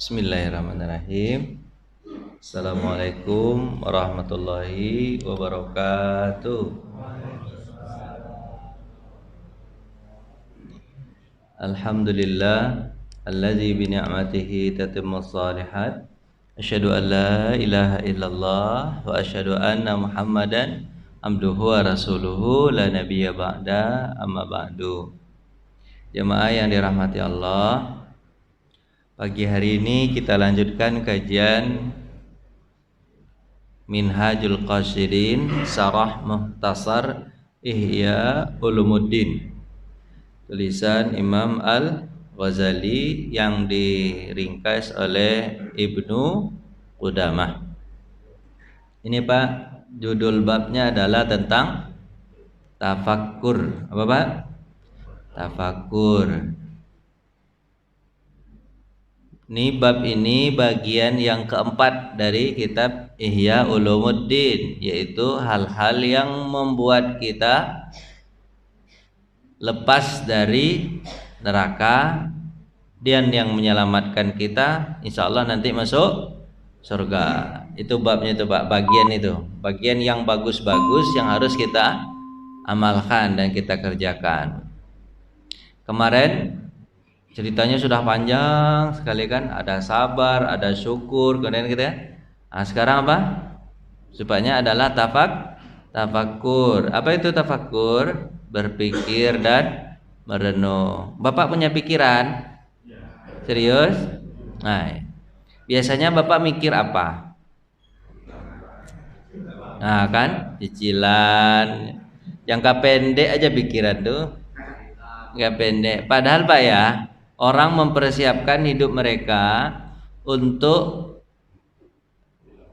Bismillahirrahmanirrahim. Assalamualaikum warahmatullahi wabarakatuh. Alhamdulillah alladzi bi ni'matihi tatimmus shalihat. Asyhadu an la ilaha illallah wa asyhadu anna Muhammadan abduhu wa rasuluhu la nabiyya ba'da amma ba'du. Jemaah yang dirahmati Allah, pagi hari ini kita lanjutkan kajian Minhajul Qasidin Syarah Mukhtasar Ihya Ulumuddin, tulisan Imam Al-Ghazali yang diringkas oleh Ibnu Qudamah. Ini Pak, judul babnya adalah tentang tafakkur. Apa Pak? Tafakkur. Ini bab ini bagian yang keempat dari kitab Ihya Ulumuddin, yaitu hal-hal yang membuat kita lepas dari neraka dan yang menyelamatkan kita insya Allah nanti masuk surga. Itu babnya itu Pak, bagian yang bagus-bagus yang harus kita amalkan dan kita kerjakan. Kemarin ceritanya sudah panjang sekali kan, ada sabar, ada syukur, kemudian gitu ya. Nah, sekarang apa? Supaya adalah tafakkur. Apa itu tafakkur? Berpikir dan merenung. Bapak punya pikiran? Serius? Nah, biasanya Bapak mikir apa? Nah kan, cicilan, jangka pendek aja pikiran tuh, jangka pendek. Padahal Pak ya, orang mempersiapkan hidup mereka untuk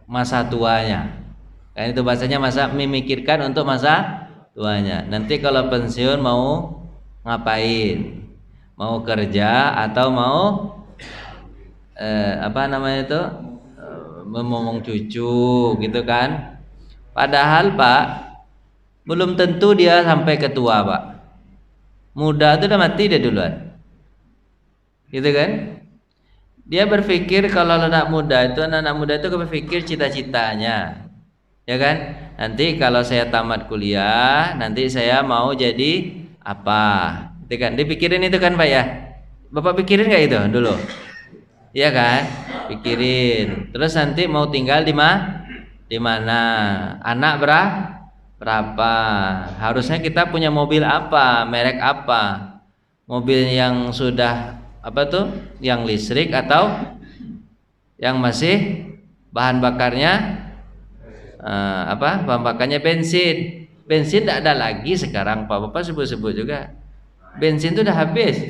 masa tuanya. Kan itu bahasanya memikirkan untuk masa tuanya. Nanti kalau pensiun mau ngapain? Mau kerja atau mau memomong cucu gitu kan? Padahal Pak, belum tentu dia sampai ketua Pak. Muda itu udah mati dia duluan. Gitu kan? Dia berpikir kalau anak muda itu berpikir cita-citanya, ya kan? Nanti kalau saya tamat kuliah, nanti saya mau jadi apa? Itu kan? Dipikirin itu kan Pak ya? Bapak pikirin nggak itu dulu? Iya kan? Pikirin. Terus nanti mau tinggal di mana? Anak berapa? Harusnya kita punya mobil apa? Merek apa? Mobil yang sudah yang listrik atau yang masih bahan bakarnya bahan bakarnya bensin tidak ada lagi sekarang Pak. Bapak sebut juga bensin itu udah habis.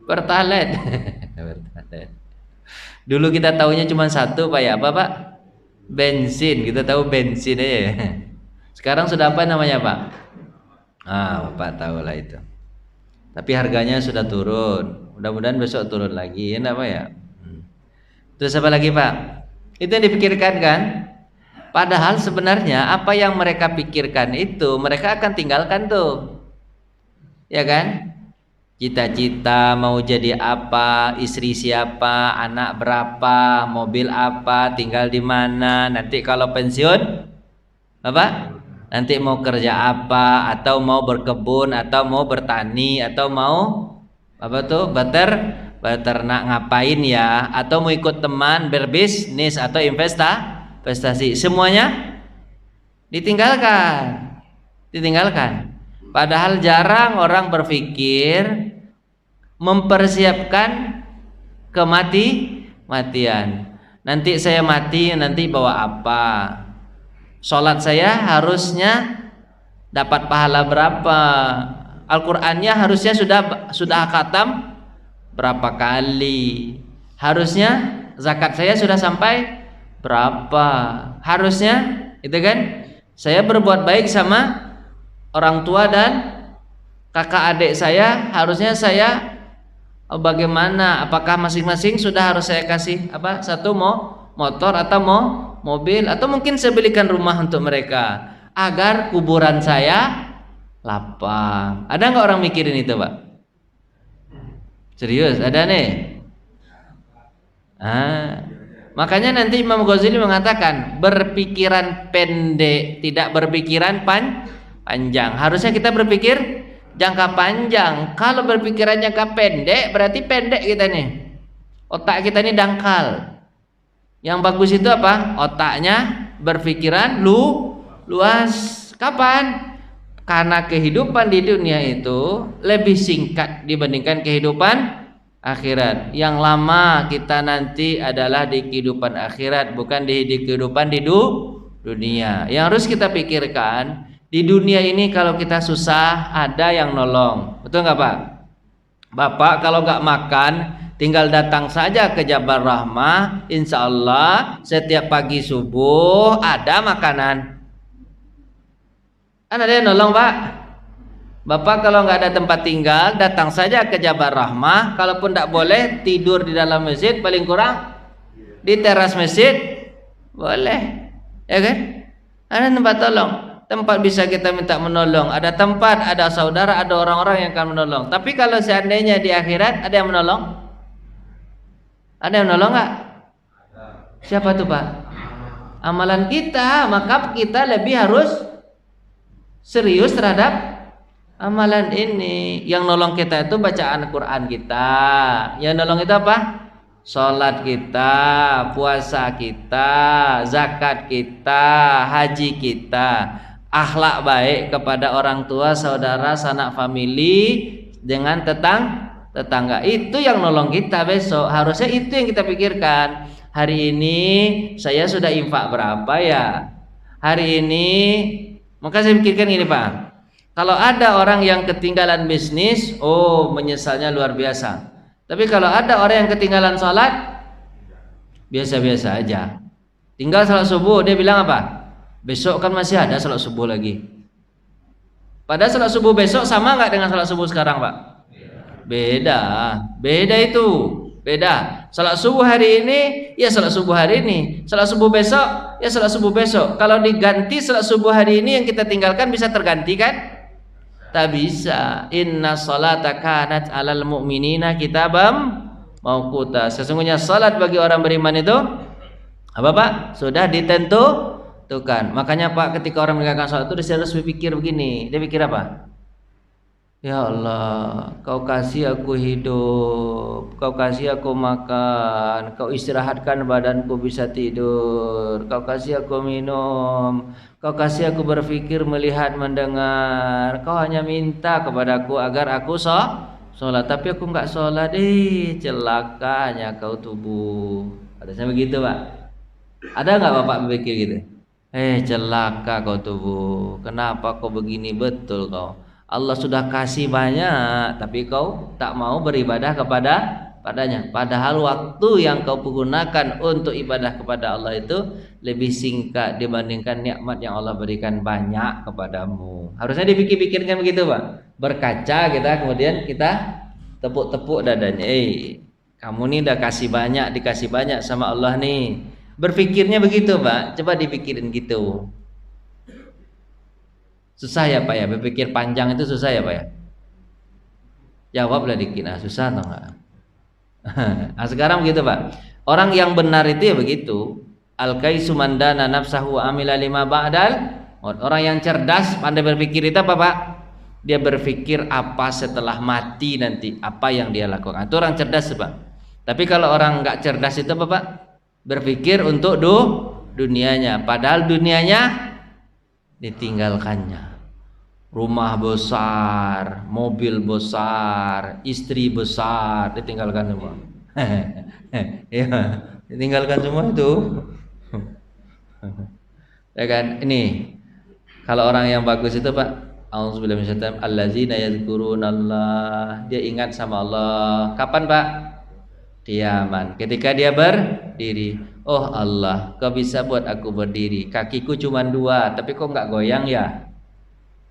Pertalite. Dulu kita tahunya cuma satu Pak ya, apa Pak? Bensin, kita tahu bensin aja. Sekarang sudah apa namanya Pak? Bapak tahu lah itu. Tapi harganya sudah turun. Mudah-mudahan besok turun lagi, ya Pak ya. Terus apa lagi Pak? Itu yang dipikirkan kan? Padahal sebenarnya apa yang mereka pikirkan itu mereka akan tinggalkan tuh. Ya kan? Cita-cita mau jadi apa, istri siapa, anak berapa, mobil apa, tinggal di mana, nanti kalau pensiun apa? Nanti mau kerja apa, atau mau berkebun, atau mau bertani, atau mau beternak ngapain ya, atau mau ikut teman berbisnis atau investasi, semuanya ditinggalkan. Padahal jarang orang berpikir mempersiapkan kematian. Nanti saya mati, nanti bawa apa? Sholat saya harusnya dapat pahala berapa? Al-Qur'annya harusnya sudah khatam berapa kali? Harusnya zakat saya sudah sampai berapa? Harusnya itu kan? Saya berbuat baik sama orang tua dan kakak adik saya, harusnya saya bagaimana? Apakah masing-masing sudah harus saya kasih satu mau motor atau mau mobil, atau mungkin saya belikan rumah untuk mereka agar kuburan saya lapang. Ada nggak orang mikirin itu Pak? Serius ada nih? Makanya nanti Imam Ghazali mengatakan berpikiran pendek, tidak berpikiran panjang. Harusnya kita berpikir jangka panjang. Kalau berpikiran jangka pendek, berarti pendek kita nih. Otak kita ini dangkal. Yang bagus itu apa? Otaknya berpikiran luas. Kapan? Karena kehidupan di dunia itu lebih singkat dibandingkan kehidupan akhirat. Yang lama kita nanti adalah di kehidupan akhirat, bukan di kehidupan di dunia. Yang harus kita pikirkan, di dunia ini kalau kita susah ada yang nolong. Betul nggak Pak? Bapak kalau nggak makan tinggal datang saja ke Jabal Rahmah, insya Allah setiap pagi subuh ada makanan. Kan ada yang nolong Pak. Bapak kalau nggak ada tempat tinggal datang saja ke Jabal Rahmah. Kalaupun tidak boleh tidur di dalam masjid, paling kurang di teras masjid boleh, ya kan? Ada tempat tolong, tempat bisa kita minta menolong. Ada tempat, ada saudara, ada orang-orang yang akan menolong. Tapi kalau seandainya di akhirat ada yang menolong, ada yang menolong nggak? Siapa tuh Pak? Amalan kita, maka kita lebih harus serius terhadap amalan ini. Yang nolong kita itu bacaan Quran kita. Yang nolong itu apa? Sholat kita, puasa kita, zakat kita, haji kita, akhlak baik kepada orang tua, saudara, sanak famili, dengan tetangga. Itu yang nolong kita besok. Harusnya itu yang kita pikirkan. Hari ini saya sudah infak berapa ya? Hari ini maka saya pikirkan ini Pak, kalau ada orang yang ketinggalan bisnis, menyesalnya luar biasa. Tapi kalau ada orang yang ketinggalan sholat, biasa-biasa aja. Tinggal sholat subuh, dia bilang apa? Besok kan masih ada sholat subuh lagi. Padahal sholat subuh besok sama nggak dengan sholat subuh sekarang Pak? Beda itu. Beda. Salat subuh hari ini, ya salat subuh hari ini. Salat subuh besok, ya salat subuh besok. Kalau diganti salat subuh hari ini yang kita tinggalkan bisa terganti kan? Tak bisa. Inna salata kanat 'alal mu'minina kitabam mauquta. Sesungguhnya salat bagi orang beriman itu apa Pak? Sudah ditentukan. Makanya Pak, ketika orang meninggalkan salat itu dia harus berpikir begini. Dia pikir apa? Ya Allah, Kau kasih aku hidup, Kau kasih aku makan, Kau istirahatkan badanku bisa tidur, Kau kasih aku minum, Kau kasih aku berpikir, melihat, mendengar. Kau hanya minta kepadaku agar aku sholat, tapi aku enggak sholat. Celakanya kau tubuh. Harusnya begitu Pak. Ada enggak Bapak berpikir gitu? Celaka kau tubuh. Kenapa kau begini? Betul kau. Allah sudah kasih banyak, tapi kau tak mau beribadah padanya. Padahal waktu yang kau gunakan untuk ibadah kepada Allah itu lebih singkat dibandingkan nikmat yang Allah berikan banyak kepadamu. Harusnya dipikir-pikirkan begitu Pak. Berkaca kita, kemudian kita tepuk-tepuk dadanya. Kamu nih udah dikasih banyak sama Allah nih. Berpikirnya begitu Pak. Coba dipikirin gitu. Susah ya Pak ya, berpikir panjang itu susah ya Pak ya. Jawablah dikit, susah atau enggak? Nah sekarang begitu Pak. Orang yang benar itu ya begitu. Al-kaisu mandana nafsahu amila lima ba'dal. Orang yang cerdas pandai berpikir itu apa Pak? Dia berpikir apa setelah mati nanti, apa yang dia lakukan. Itu orang cerdas Pak. Tapi kalau orang enggak cerdas itu apa Pak? Berpikir untuk dunianya, padahal dunianya ditinggalkannya. Rumah besar, mobil besar, istri besar ditinggalkan semua. Ya, ditinggalkan semua itu. Ya kan? Ini kalau orang yang bagus itu Pak, auzubillahi minasyaitonir rajim, allazina yadhkurunallah, dia ingat sama Allah. Kapan Pak? Diaman. Ketika dia berdiri. Oh Allah, Kau bisa buat aku berdiri. Kakiku cuma 2, tapi kok nggak goyang ya?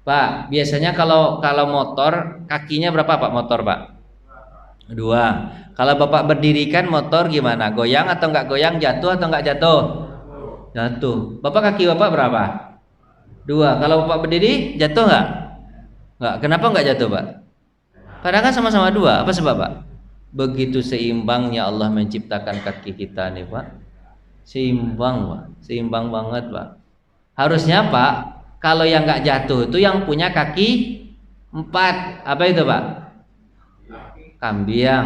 Pak, biasanya kalau motor kakinya berapa Pak motor Pak? 2. Kalau Bapak berdirikan motor gimana? Goyang atau nggak goyang? Jatuh atau nggak jatuh? Jatuh. Bapak kaki Bapak berapa? 2. Kalau Bapak berdiri jatuh nggak? Nggak. Kenapa nggak jatuh Pak? Padahal kan sama-sama 2. Apa sebab Pak? Begitu seimbangnya Allah menciptakan kaki kita nih Pak. Seimbang Pak, seimbang banget Pak. Harusnya Pak, kalau yang nggak jatuh itu yang punya kaki 4. Apa itu Pak? Kambing,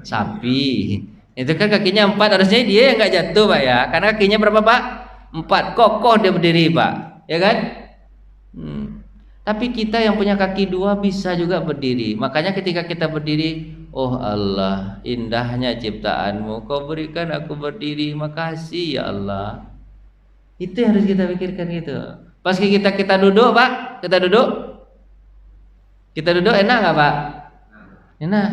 sapi. Itu kan kakinya 4, harusnya dia yang nggak jatuh Pak ya. Karena kakinya berapa Pak? 4, kokoh dia berdiri Pak. Ya kan? Tapi kita yang punya kaki 2 bisa juga berdiri. Makanya ketika kita berdiri, oh Allah, indahnya ciptaanmu. Kau berikan aku berdiri, makasih ya Allah. Itu yang harus kita pikirkan gitu. Pas kita duduk Pak, kita duduk enak nggak Pak? Enak.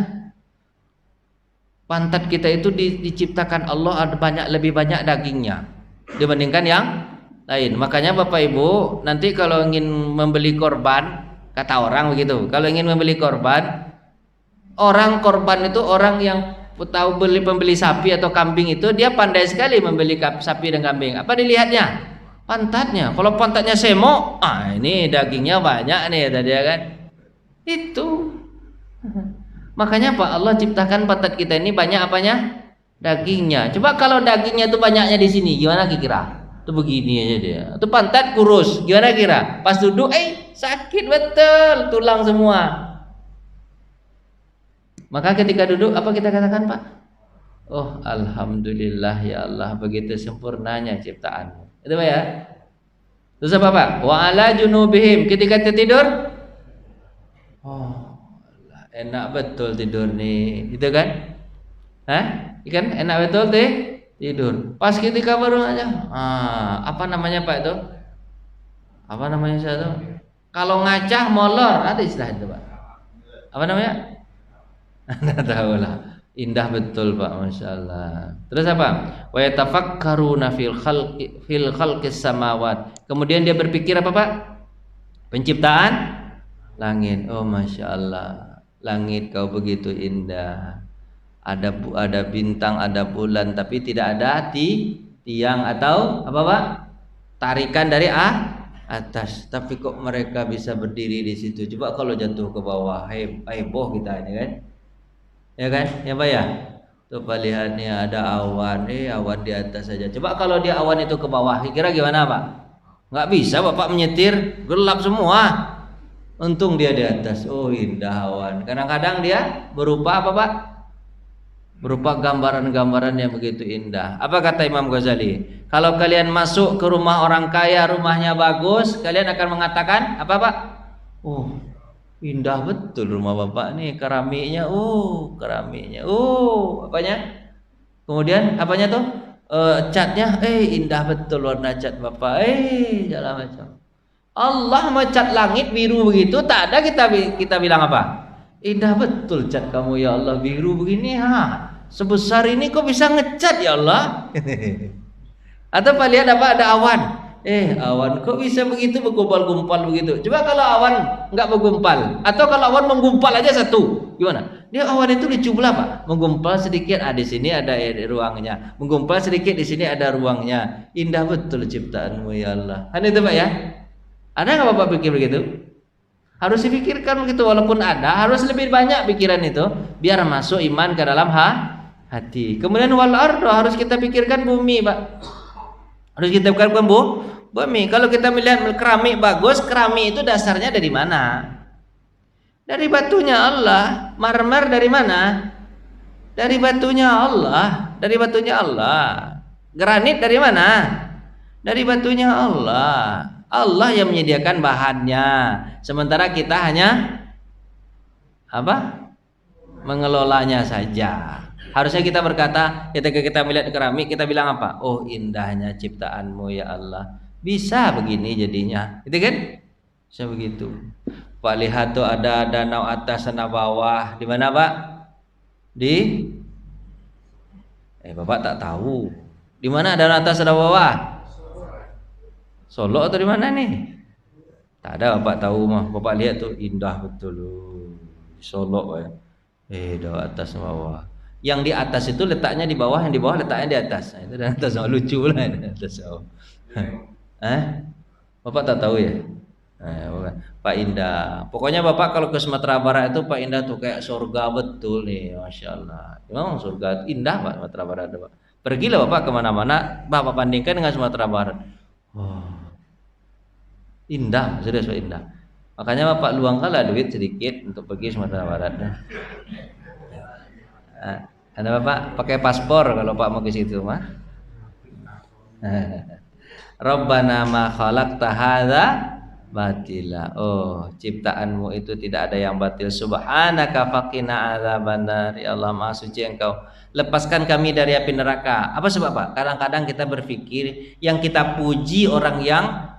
Pantat kita itu diciptakan Allah ada lebih banyak dagingnya dibandingkan yang lain. Makanya Bapak Ibu nanti kalau ingin membeli korban, kata orang begitu, kalau ingin membeli korban, orang korban itu orang yang tahu pembeli sapi atau kambing itu dia pandai sekali membeli sapi dan kambing. Apa dilihatnya? Pantatnya. Kalau pantatnya semok, ini dagingnya banyak nih tadi ya kan. Itu. Makanya Pak Allah ciptakan pantat kita ini banyak apanya? Dagingnya. Coba kalau dagingnya itu banyaknya di sini, gimana kira? Itu begini aja dia. Itu pantat kurus, gimana kira? Pas duduk, sakit betul, tulang semua. Maka ketika duduk apa kita katakan Pak? Oh alhamdulillah ya Allah, begitu sempurnanya ciptaanmu. Itu Pak ya. Terus apa Pak? Wa ala junubihim, ketika tidur, oh enak betul tidur nih, itu kan? Ikan enak betul tidur. Pas ketika baru aja, apa namanya Pak itu? Apa namanya saya tuh? Kalau ngacah molor, ada istilah itu Pak. Apa namanya? Nggak tahu lah. Indah betul Pak, masya Allah. Terus apa? Wa yatafakkaruna fil khalqis samawat. Kemudian dia berpikir apa Pak? Penciptaan langit. Oh masya Allah. Langit kau begitu indah. Ada bintang, ada bulan, tapi tidak ada tiang atau apa Pak? Tarikan dari atas. Tapi kok mereka bisa berdiri di situ? Coba kalau jatuh ke bawah, heboh kita ini kan? Ya kan? Ya Pak ya? Coba lihat nih ada awan, awan di atas saja. Coba kalau dia awan itu ke bawah, kira gimana Pak? Nggak bisa Bapak menyetir, gelap semua. Untung dia di atas. Oh indah awan. Kadang-kadang dia berupa apa Pak? Berupa gambaran-gambaran yang begitu indah. Apa kata Imam Ghazali? Kalau kalian masuk ke rumah orang kaya, rumahnya bagus, kalian akan mengatakan apa Pak? Oh indah betul rumah Bapak nih, keramiknya, keramiknya, apanya? Kemudian apanya tuh? Catnya, indah betul warna cat Bapak, segala macam. Allah mencat langit biru begitu, tak ada kita bilang apa? Indah betul cat kamu ya Allah, biru begini, sebesar ini kok bisa ngecat ya Allah? Atau Pak lihat apa? Ada awan. Awan kok bisa begitu bergumpal-gumpal begitu? Coba kalau awan nggak bergumpal, atau kalau awan menggumpal aja satu, gimana? Dia awan itu dicublah Pak, menggumpal sedikit, di sini ada ruangnya, menggumpal sedikit, di sini ada ruangnya. Indah betul ciptaanmu ya Allah. Kan itu Pak ya? Ada nggak Bapak pikir begitu? Harus dipikirkan begitu, walaupun ada, harus lebih banyak pikiran itu, biar masuk iman ke dalam hati. Kemudian wal ardo, harus kita pikirkan bumi Pak. Harus kita pikirkan bumi. Kalau kita melihat keramik bagus, keramik itu dasarnya dari mana? Dari batunya Allah. Marmer dari mana? Dari batunya Allah. Dari batunya Allah. Granit dari mana? Dari batunya Allah. Allah yang menyediakan bahannya. Sementara kita hanya apa? Mengelolanya saja. Harusnya kita berkata, ketika kita melihat keramik, kita bilang apa? Oh indahnya ciptaanmu ya Allah. Bisa begini jadinya, gitu kan? Bisa begitu. Pak lihat tuh ada danau atas, danau bawah. Di mana Pak? Di? Bapak tak tahu. Di mana danau atas, danau bawah? Solo atau di mana nih? Tak ada Bapak tahu mah. Bapak lihat tuh indah betul loh. Di Solo ya. Danau atas, danau bawah. Yang di atas itu letaknya di bawah, yang di bawah letaknya di atas. Itu dan atas lucu lah di atas bawah. Bapak tak tahu ya? Bukan. Pak Indah. Pokoknya Bapak kalau ke Sumatera Barat itu Pak Indah tuh kayak surga betul nih, Masya Allah. Memang surga indah Pak Sumatera Barat itu, Pak. Pergilah Bapak kemana-mana, Bapak bandingkan dengan Sumatera Barat. Wah, indah, serius Pak, indah. Makanya Bapak luangkanlah duit sedikit untuk pergi Sumatera Barat. Anda Bapak pakai paspor kalau Pak mau ke situ mah. Rabbana ma khalaqta hadza batila. Oh, ciptaanmu itu tidak ada yang batil. Subhanaka faqina adzabannar. Ya Allah, Maha suci Engkau. Lepaskan kami dari api neraka. Apa sebab Pak? Kadang-kadang kita berpikir yang kita puji orang yang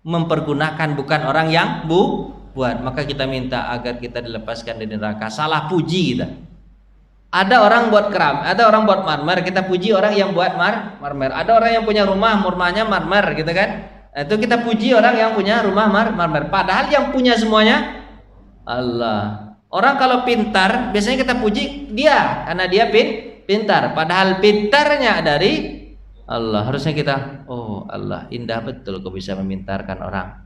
mempergunakan, bukan orang yang buat. Maka kita minta agar kita dilepaskan dari neraka. Salah puji kita. Ada orang buat keram, ada orang buat marmer, kita puji orang yang buat marmer. Ada orang yang punya rumahnya marmer gitu kan. Itu kita puji orang yang punya rumah marmer. Padahal yang punya semuanya Allah. Orang kalau pintar biasanya kita puji dia karena dia pintar. Padahal pintarnya dari Allah. Harusnya kita, oh Allah indah betul kau bisa memintarkan orang.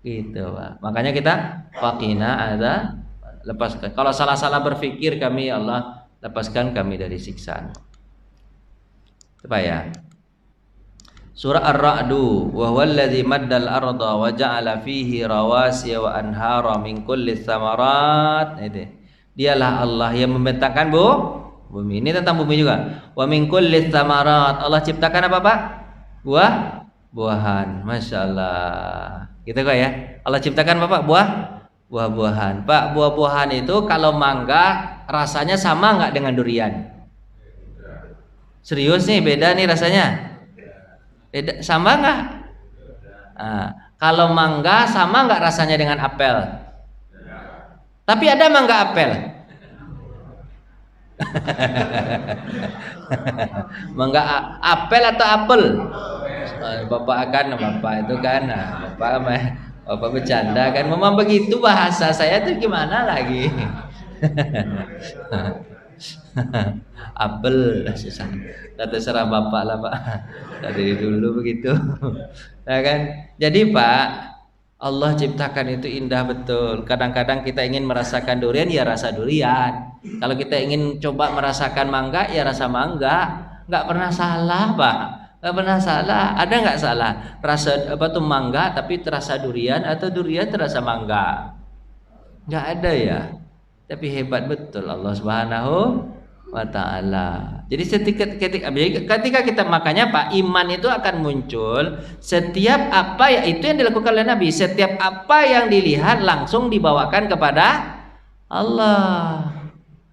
Gitu Pak. Makanya kita faqina ada, lepaskan. Kalau salah-salah berpikir kami ya Allah, lepaskan kami dari siksaan. Coba ya. Surah Ar-Ra'du, wa huwallazi maddal arda wa ja'ala fihi rawasiya wa anhara min kulli tsamarat. Itu. Dialah Allah yang membentangkan bumi. Ini tentang bumi juga. Wa min kulli tsamarat. Allah ciptakan apa, Pak? Buah-buahan. Masya Allah. Gitu kok ya. Allah ciptakan apa, Pak? Buah-buahan. Pak, buah-buahan itu kalau mangga rasanya sama nggak dengan durian? Serius nih, beda nih rasanya. Beda, sama nggak? Nah, kalau mangga sama nggak rasanya dengan apel? Tapi ada mangga apel. Mangga apel atau apel? Bapak akan, Bapak itu kan, Bapak bercanda kan, memang begitu bahasa saya tuh gimana lagi? Apel, terserah Bapak lah Pak. Dari dulu begitu. Nah kan, jadi Pak, Allah ciptakan itu indah betul. Kadang-kadang kita ingin merasakan durian, ya rasa durian. Kalau kita ingin coba merasakan mangga, ya rasa mangga. Nggak pernah salah Pak. Nggak pernah salah. Ada nggak salah? Rasa apa tuh mangga tapi terasa durian atau durian terasa mangga? Nggak ada ya. Tapi hebat betul Allah Subhanahu wa ta'ala. Jadi ketika kita, makanya Pak, iman itu akan muncul setiap apa ya itu yang dilakukan oleh Nabi. Setiap apa yang dilihat langsung dibawakan kepada Allah.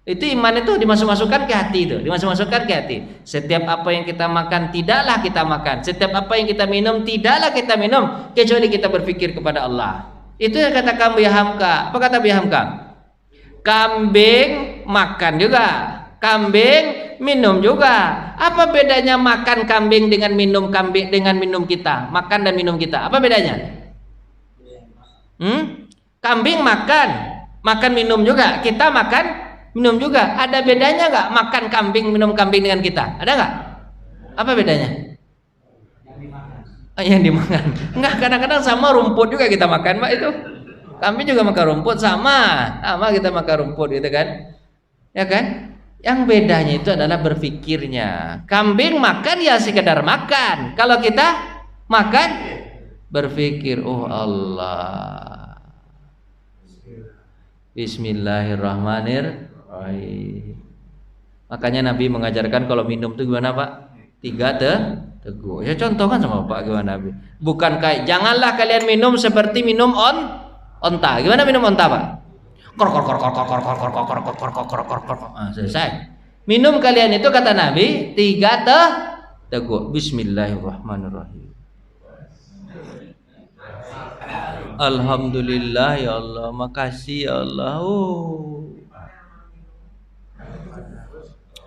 Itu iman itu dimasukkan ke hati itu, dimasukkan ke hati. Setiap apa yang kita makan tidaklah kita makan. Setiap apa yang kita minum tidaklah kita minum kecuali kita berpikir kepada Allah. Itu yang katakan Buya Hamka. Apa kata Buya Hamka? Kambing makan juga, kambing minum juga. Apa bedanya makan kambing dengan minum kambing dengan minum kita? Makan dan minum kita. Apa bedanya? Kambing makan minum juga. Kita makan minum juga. Ada bedanya nggak makan kambing minum kambing dengan kita? Ada nggak? Apa bedanya? Yang dimakan. Enggak, kadang-kadang sama rumput juga kita makan, Pak itu. Kambing juga makan rumput sama kita makan rumput gitu kan. Ya kan? Yang bedanya itu adalah berpikirnya. Kambing makan ya sekedar makan. Kalau kita makan berpikir, oh Allah. Bismillahirrahmanirrahim. Makanya Nabi mengajarkan kalau minum itu gimana Pak? 3 teguk. Ya contoh kan sama Pak gimana Nabi. Bukan kayak janganlah kalian minum seperti minum onta. Gimana minum onta Pak? Selesai. Minum kalian itu kata Nabi 3 teguk. Bismillahirrahmanirrahim. Alhamdulillah ya Allah, makasih ya Allah.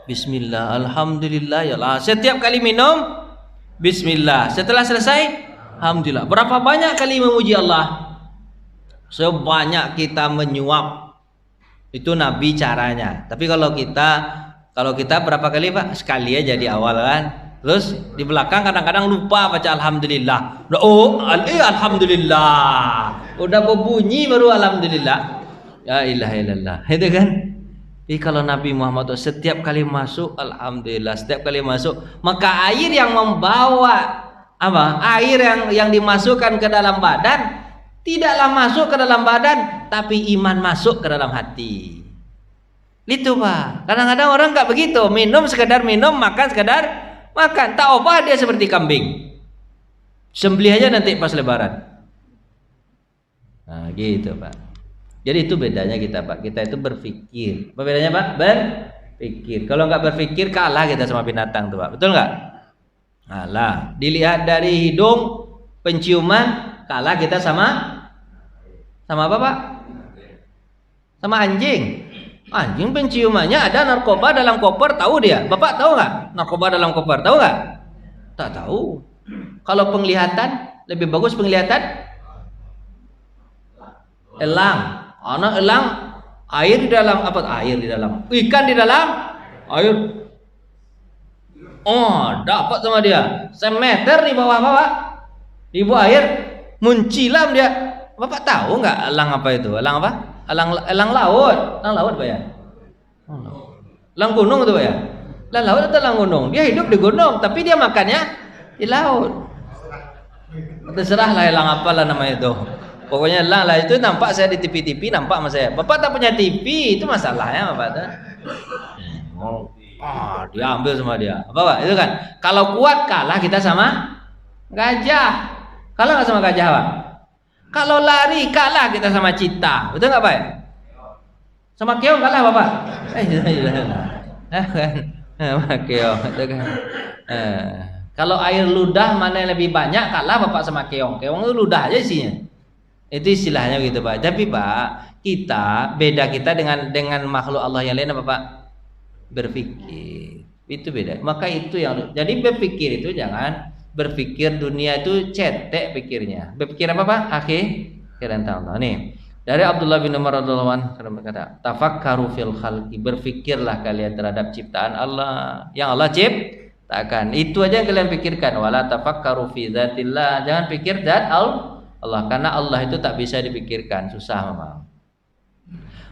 Bismillah, alhamdulillah ya Allah. Setiap kali minum Bismillah. Setelah selesai alhamdulillah. Berapa banyak kali memuji Allah? Sebanyak kita menyuap. Itu Nabi caranya. Tapi kalau kita berapa kali Pak? Sekali aja di awal kan. Terus di belakang kadang-kadang lupa baca alhamdulillah. Oh, alhamdulillah. Udah berbunyi baru alhamdulillah. Ya ilaha illallah. Itu kan? Jadi kalau Nabi Muhammad itu setiap kali masuk alhamdulillah, setiap kali masuk, maka air yang membawa apa? Air yang dimasukkan ke dalam badan tidaklah masuk ke dalam badan, tapi iman masuk ke dalam hati. Itu Pak. Kadang-kadang orang nggak begitu, minum sekedar minum, makan sekedar makan. Tak ubah dia seperti kambing. Sembelih aja nanti pas lebaran. Nah, gitu Pak. Jadi itu bedanya kita Pak. Kita itu berpikir. Apa bedanya Pak? Berpikir. Kalau nggak berpikir kalah kita sama binatang tuh Pak. Betul nggak? Kalah. Dilihat dari hidung, penciuman, kalah kita sama apa Pak? Sama anjing. Anjing penciumannya ada narkoba dalam koper, tahu dia. Bapak tahu nggak? Narkoba dalam koper, tahu nggak? Tak tahu. Kalau penglihatan, lebih bagus penglihatan elang. Anak elang, air di dalam apa? Air di dalam. Ikan di dalam air. Oh, dapat sama dia. Semeter di bawah Bapak. Di bawah air muncilam dia. Bapak tahu nggak elang apa itu? Elang apa? Elang laut. Elang laut Pak ya? Elang gunung itu Pak ya? Elang laut atau elang gunung? Dia hidup di gunung, tapi dia makannya di laut. Terserah lah elang apalah namanya itu. Pokoknya elang lah itu nampak saya di TV nampak sama saya. Bapak tak punya TV, itu masalahnya Bapak tuh. Dia ambil sama dia. Apa Pak? Itu kan. Kalau kuat kalah kita sama gajah. Kalah nggak sama gajah Pak? Kalau lari kalah kita sama cita. Betul nggak Pak? Sama keong kalah Bapak? Sama keong itu kan. Kalau air ludah mana yang lebih banyak kalah Bapak sama keong. Keong itu ludah aja isinya. Itu istilahnya gitu Pak. Tapi Pak, beda kita dengan makhluk Allah yang lain apa Pak? Berpikir. Itu beda. Maka itu yang jadi berpikir itu jangan berpikir dunia itu cetek pikirnya. Berpikir apa Pak? Akhirat Allah. Nih, dari Abdullah bin Umar radhiyallahu anhu berkata, "Tafakkaru fil khalqi." Berpikirlah kalian terhadap ciptaan Allah yang Allah ciptakan. Itu aja yang kalian pikirkan. Wala tafakkaru fi dzatillah. Jangan pikir zat Allah, karena Allah itu tak bisa dipikirkan, susah memang.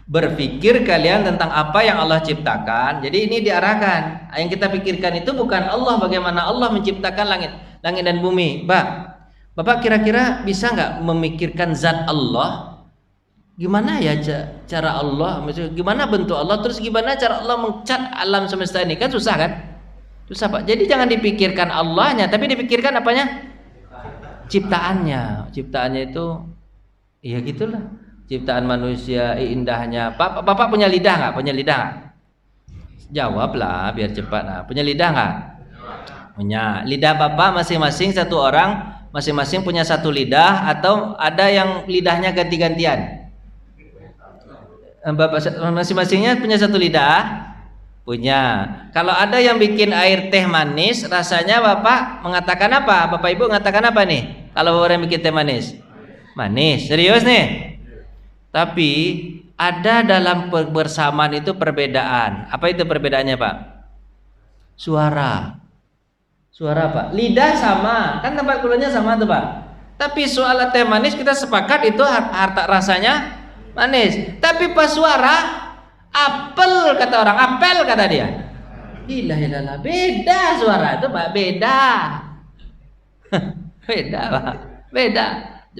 Berpikir kalian tentang apa yang Allah ciptakan. Jadi ini diarahkan. Yang kita pikirkan itu bukan Allah, bagaimana Allah menciptakan langit dan bumi. Bapak kira-kira bisa nggak memikirkan zat Allah? Gimana ya cara Allah? Gimana bentuk Allah? Terus gimana cara Allah mencat alam semesta ini? Kan susah kan? Susah Pak. Jadi jangan dipikirkan Allahnya, tapi dipikirkan apanya? Ciptaannya itu ya gitulah, ciptaan manusia indahnya. Bapak punya lidah nggak? Jawablah biar cepat. Nah, punya lidah nggak? Punya. Lidah Bapak masing-masing satu orang, masing-masing punya satu lidah atau ada yang lidahnya ganti-gantian? Bapak masing-masingnya punya satu lidah? Punya. Kalau ada yang bikin air teh manis, rasanya Bapak mengatakan apa? Bapak Ibu mengatakan apa nih? Kalau orang bikin teh manis, serius nih. Tapi ada dalam bersamaan itu perbedaan. Apa itu perbedaannya Pak? Suara Pak. Lidah sama, kan tempat keluarnya sama tuh Pak. Tapi soal teh manis kita sepakat itu harta rasanya manis. Tapi pas suara, apel kata orang, apel kata dia. Ilah, beda suara itu Pak, beda. Beda Pak, beda.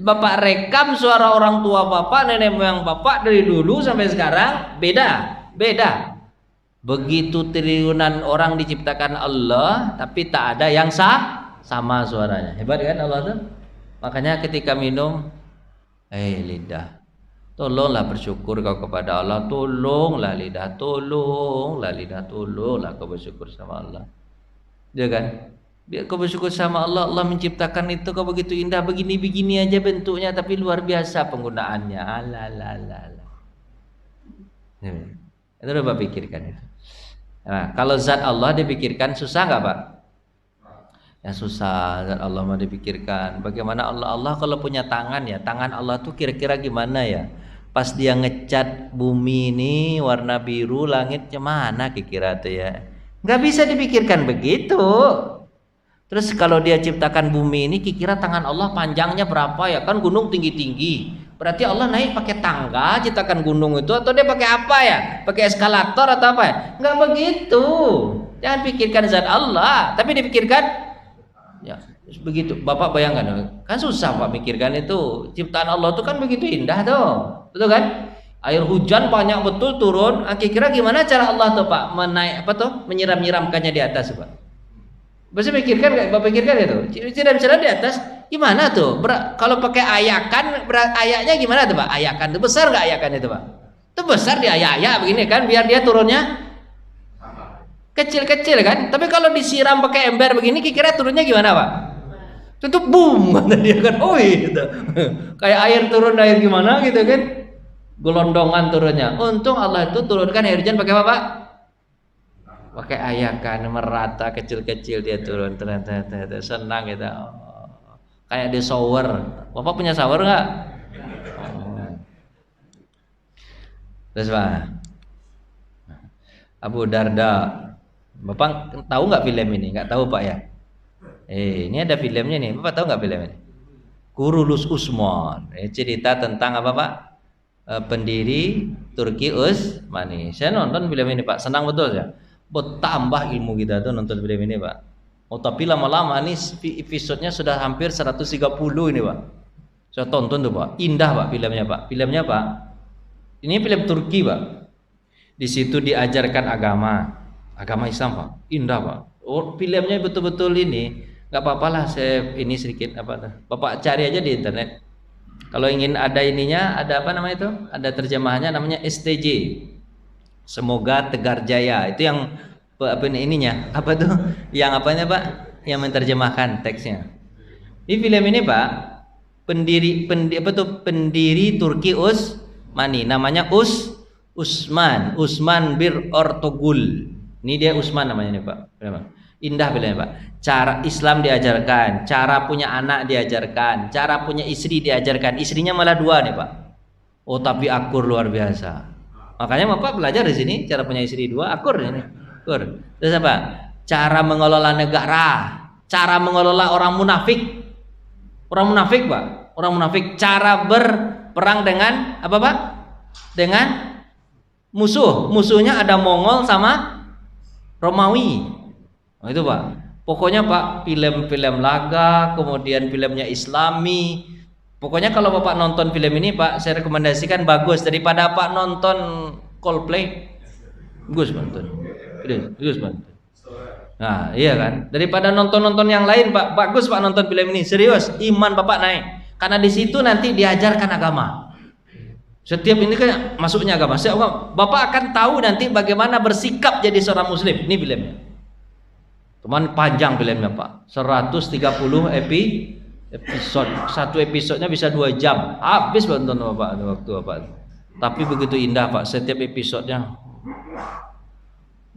Bapak rekam suara orang tua Bapak, nenek moyang Bapak dari dulu sampai sekarang beda. Begitu triliunan orang diciptakan Allah, tapi tak ada yang sama suaranya. Hebat kan Allah tuh? Makanya ketika minum, lidah, tolonglah bersyukur kau kepada Allah. Tolonglah lidah kau bersyukur sama Allah. Ya kan? Biar kau bersyukur sama Allah. Allah menciptakan itu kau begitu indah, begini aja bentuknya, tapi luar biasa penggunaannya. Itu udah Bapak pikirkan itu. Nah, kalau zat Allah dipikirkan susah nggak Pak? Ya susah, zat Allah mau dipikirkan. Bagaimana Allah kalau punya tangan ya, tangan Allah tuh kira-kira gimana ya? Pas dia ngecat bumi ini warna biru, langitnya mana kira-kira tuh ya? Nggak bisa dipikirkan begitu. Terus kalau dia ciptakan bumi ini, kira tangan Allah panjangnya berapa ya? Kan gunung tinggi-tinggi. Berarti Allah naik pakai tangga ciptakan gunung itu, atau dia pakai apa ya? Pakai eskalator atau apa ya? Enggak begitu. Jangan pikirkan zat Allah, tapi dipikirkan ya begitu. Bapak bayangkan, kan susah Pak mikirkan itu. Ciptaan Allah itu kan begitu indah tuh. Betul kan? Air hujan banyak betul turun. Kira-kira gimana cara Allah tuh Pak menaik apa tuh? Menyiram-nyiramkannya di atas Pak. Bisa pikirkan nggak? Bapak pikirkan itu. Siram-siram di atas, gimana tuh? Kalau pakai ayakan, ayaknya gimana tuh Pak? Ayakan itu besar nggak ayakan itu Pak? Itu besar di ayak-ayak begini kan, biar dia turunnya kecil-kecil kan. Tapi kalau disiram pakai ember begini, kira-kira turunnya gimana Pak? Tentu boom kata dia kan. Oh gitu. Kayak air turun, air gimana gitu kan? Gelondongan turunnya. Untung Allah itu turunkan air hujan pakai apa Pak? Pakai ayakan, merata kecil-kecil dia turun, ternyata senang kita. Oh, kayak di shower. Bapak punya shower nggak? Oh. Terus Pak, Abu Darda, Bapak tahu nggak film ini? Nggak tahu Pak ya? Ini ada filmnya nih. Bapak tahu nggak film ini? Kurulus Usman. Cerita tentang apa Pak? Pendiri Turki Utsmani. Saya nonton film ini Pak, senang betul ya. Bertambah ilmu kita tuh nonton film ini Pak. Oh tapi lama-lama nih episodenya sudah hampir 130 ini Pak. Saya tonton tuh Pak. Indah Pak filmnya Pak. Filmnya Pak, ini film Turki Pak. Di situ diajarkan agama Islam Pak. Indah Pak. Oh filmnya betul-betul ini. Gak apa-apa lah saya ini sedikit apa tuh. Bapak cari aja di internet. Kalau ingin ada ininya, ada apa namanya itu? Ada terjemahannya namanya STJ. Semoga Tegar Jaya. Itu yang apa ininya? Apa tuh? Yang apanya Pak? Yang menerjemahkan teksnya. Di film ini Pak, pendiri Turki Utsmani namanya Usman bir Ortogul. Ini dia Usman namanya nih Pak. Indah filmnya Pak. Cara Islam diajarkan, cara punya anak diajarkan, cara punya istri diajarkan. Istrinya malah 2 nih Pak. Oh tapi akur luar biasa. Makanya Bapak belajar di sini cara punya istri 2, akur ini. Akur. Terus apa? Cara mengelola negara, cara mengelola orang munafik. Orang munafik Pak. Orang munafik. Cara berperang dengan apa Pak? Dengan musuh. Musuhnya ada Mongol sama Romawi. Oh, itu Pak. Pokoknya Pak, film-film laga, kemudian filmnya Islami. Pokoknya kalau Bapak nonton film ini Pak, saya rekomendasikan bagus daripada Pak nonton Coldplay. Bagus nonton. Bagus nonton. Nah, iya kan? Daripada nonton-nonton yang lain Pak, bagus Pak nonton film ini. Serius, iman Bapak naik. Karena di situ nanti diajarkan agama. Setiap ini kan masuknya agama. Bapak akan tahu nanti bagaimana bersikap jadi seorang muslim. Ini filmnya. Cuman panjang filmnya Pak, 130 episode. Satu episodenya bisa 2 jam. Habis nonton Bapak waktu Bapak. Tapi begitu indah Pak, setiap episodenya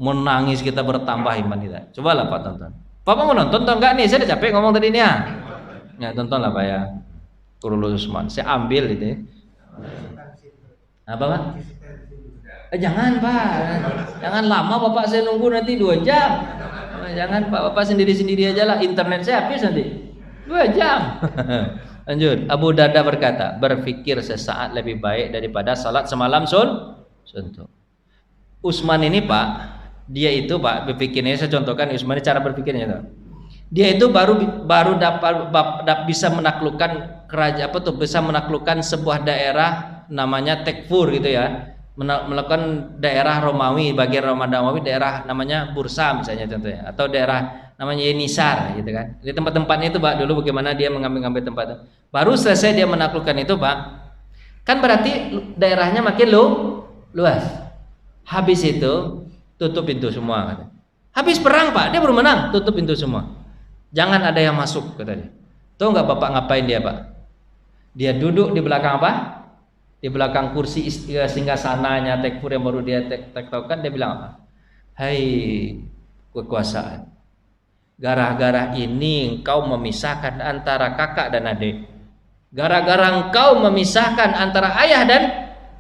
menangis kita, bertambah iman kita. Cobalah Pak tonton. Bapak mau nonton atau enggak nih? Saya udah capek ngomong tadi nih ya. Ya tontonlah Pak ya. Kurulus Usman. Saya ambil itu. Apa Pak? Jangan Pak. Jangan lama Bapak, saya nunggu nanti 2 jam. Jangan Pak, Bapak sendiri-sendiri aja lah. Internet saya habis nanti 2 jam. Lanjut. Abu Darda berkata, berpikir sesaat lebih baik daripada salat semalam suntuk. Usman ini Pak, dia itu Pak berpikirnya, saya contohkan Usman ini cara berpikirnya tuh. Dia itu baru dapat bisa menaklukkan kerajaan apa tuh, bisa menaklukkan sebuah daerah namanya Tekfur gitu ya. Melakukan daerah Romawi, bagian Romawi, daerah namanya Bursa misalnya contohnya, atau daerah namanya Yenisar gitu kan. Di tempat-tempatnya itu Pak, dulu bagaimana dia mengambil tempat itu. Baru selesai dia menaklukkan itu Pak, kan berarti daerahnya makin luas. Habis itu tutup pintu semua. Habis perang Pak, dia baru menang, tutup pintu semua. Jangan ada yang masuk kata dia. Tahu nggak Bapak ngapain dia Pak? Dia duduk di belakang apa? Di belakang kursi singgasananya Tekfur yang baru dia tektokkan, dia bilang apa? Hai kekuasaan, gara-gara ini engkau memisahkan antara kakak dan adik. Gara-gara engkau memisahkan antara ayah dan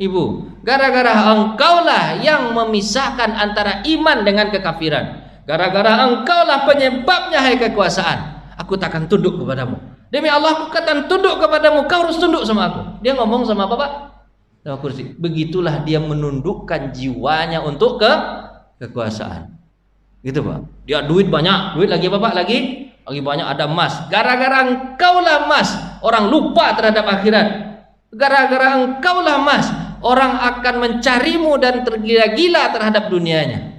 ibu. Gara-gara engkaulah yang memisahkan antara iman dengan kekafiran. Gara-gara engkaulah penyebabnya hai kekuasaan, aku takkan tunduk kepadamu. Demi Allah aku akan tunduk kepadamu, kau harus tunduk sama aku. Dia ngomong sama apa, Pak? Sama kursi. Begitulah dia menundukkan jiwanya untuk kekuasaan. Gitu, Pak. Dia duit banyak, duit lagi apa, Pak? Lagi banyak, ada emas. Gara-gara engkaulah emas, orang lupa terhadap akhirat. Gara-gara engkaulah emas, orang akan mencarimu dan tergila-gila terhadap dunianya.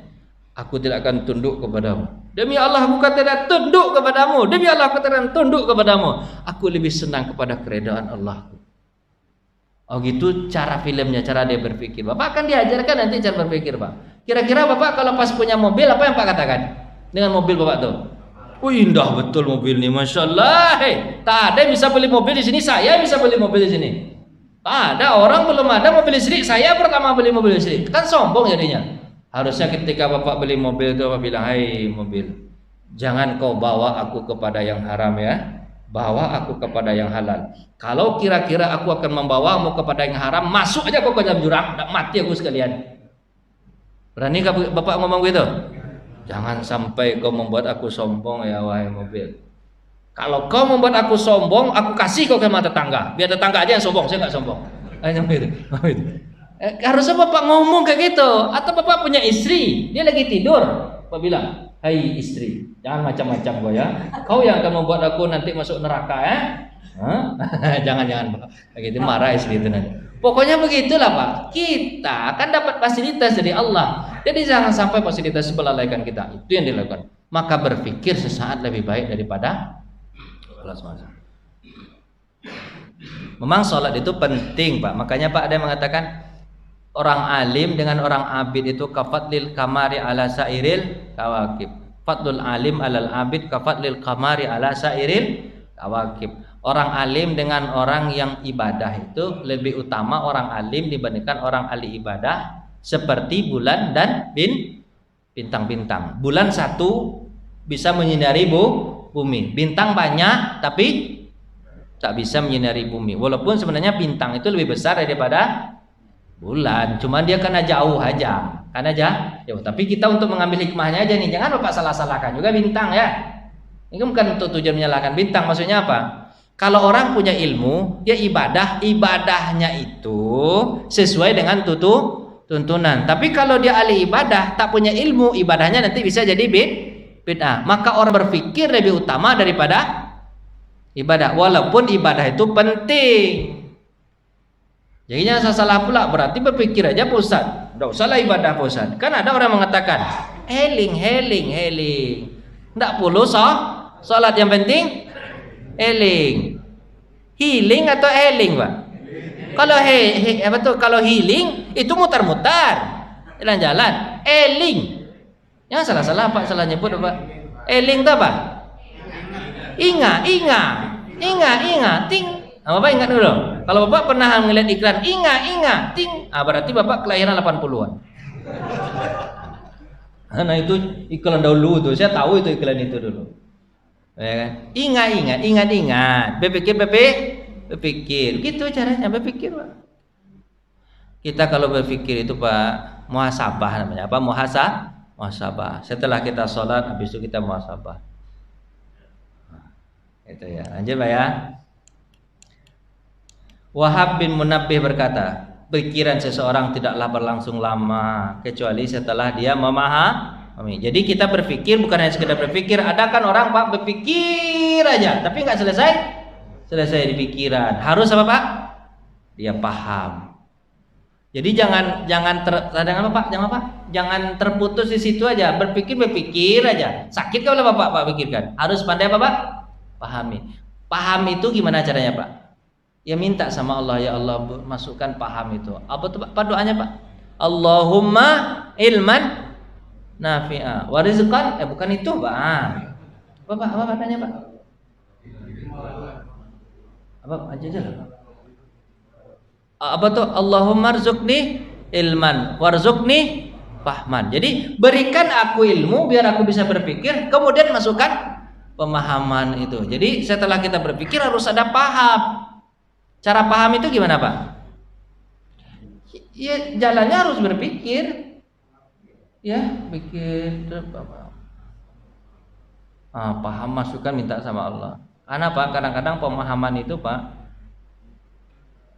Aku tidak akan tunduk kepadamu. Demi Allah aku tidak tunduk kepadamu. Demi Allah aku tidak tunduk kepadamu. Aku lebih senang kepada keredaan Allah. Oh gitu cara filmnya, cara dia berpikir. Bapak akan diajarkan nanti cara berpikir, Pak. Kira-kira Bapak kalau pas punya mobil, apa yang Pak katakan dengan mobil Bapak tuh? Indah betul mobil ini, Masya Allah. Tak ada yang bisa beli mobil di sini, saya bisa beli mobil di sini. Tak ada orang belum ada mobil listrik, saya pertama beli mobil listrik. Kan sombong jadinya. Harusnya ketika Bapak beli mobil itu Bapak bilang, hai mobil, jangan kau bawa aku kepada yang haram ya, bawa aku kepada yang halal. Kalau kira-kira aku akan membawamu kepada yang haram, masuk aja kau ke dalam jurang, tak mati aku sekalian. Berani Bapak ngomong gitu? Jangan sampai kau membuat aku sombong ya wahai mobil. Kalau kau membuat aku sombong, aku kasih kau ke mata tetangga. Biar tetangga aja yang sombong, saya nggak sombong. Harusnya Bapak ngomong kayak gitu. Atau Bapak punya istri, dia lagi tidur, Bapak bilang, hai istri, jangan macam-macam kau ya. Kau yang akan membuat aku nanti masuk neraka ya. Jangan Pak. Begitu marah istri itu nanti. Pokoknya begitulah Pak. Kita akan dapat fasilitas dari Allah. Jadi jangan sampai fasilitas melalaikan kita. Itu yang dilakukan. Maka berpikir sesaat lebih baik daripada Allah SWT. Memang sholat itu penting Pak. Makanya Pak ada yang mengatakan orang alim dengan orang abid itu kafadlil kamari ala sairil kawakib. Fadlul alim alal abid kafadlil kamari ala sairil kawakib. Orang alim dengan orang yang ibadah itu lebih utama orang alim dibandingkan orang ahli ibadah, seperti bulan dan bintang-bintang. Bulan satu bisa menyinari bumi, bintang banyak tapi tak bisa menyinari bumi. Walaupun sebenarnya bintang itu lebih besar daripada bulan, cuman dia karena jauh aja, jauh. Tapi kita untuk mengambil hikmahnya aja nih, jangan Bapak salah-salahkan juga bintang ya. Ini bukan untuk tujuan menyalahkan bintang. Maksudnya apa? Kalau orang punya ilmu, dia ibadahnya itu sesuai dengan tuntunan. Tapi kalau dia ahli ibadah, tak punya ilmu, ibadahnya nanti bisa jadi bid'ah. Maka orang berpikir lebih utama daripada ibadah, walaupun ibadah itu penting. Jadinya salah pula, berarti berpikir aja Pak Ustaz. Enggak usahlah ibadah Pak Ustaz. Kan ada orang mengatakan, heling. Enggak perlu salat, yang penting healing atau healing Pak? Kalau kalau healing itu mutar-mutar jalan-jalan. Healing jangan salah Pak, salah nyebut Pak. Healing itu apa? Inga ting. Bapak ingat dulu. Kalau Bapak pernah melihat iklan inga ting, berarti Bapak kelahiran 80-an. Nah itu iklan dahulu tuh, saya tahu itu iklan itu dulu. Ya kan? Ingat, berpikir, gitu caranya berpikir Pak. Kita kalau berpikir itu Pak, muhasabah namanya. Apa muhasabah? Setelah kita sholat, habis itu kita muhasabah. Itu ya. Lanjut Pak ya. Wahab bin Munabbih berkata, pikiran seseorang tidaklah berlangsung lama kecuali setelah dia memahami. Jadi kita berpikir bukan hanya sekedar berpikir. Ada kan orang Pak berpikir aja tapi nggak selesai di pikiran. Harus apa Pak? Dia paham. Jadi jangan terputus di situ aja. Berpikir aja. Sakit kalau Bapak pikirkan. Harus pandai apa Pak? Pahami. Paham itu gimana caranya Pak? Ya minta sama Allah, ya Allah masukkan paham itu. Apa tuh Pak doanya Pak? Allahumma ilman nafi'a wa rizqan, bukan itu Pak. Apa katanya Pak? Apa aja lah. Apa tuh? Allahumma rzuqni ilman warzuqni fahman. Jadi berikan aku ilmu biar aku bisa berpikir, kemudian masukkan pemahaman itu. Jadi setelah kita berpikir harus ada paham. Cara paham itu gimana Pak? Ya jalannya harus berpikir. Ya, pikir Paham masukan minta sama Allah. Karena Pak, kadang-kadang pemahaman itu Pak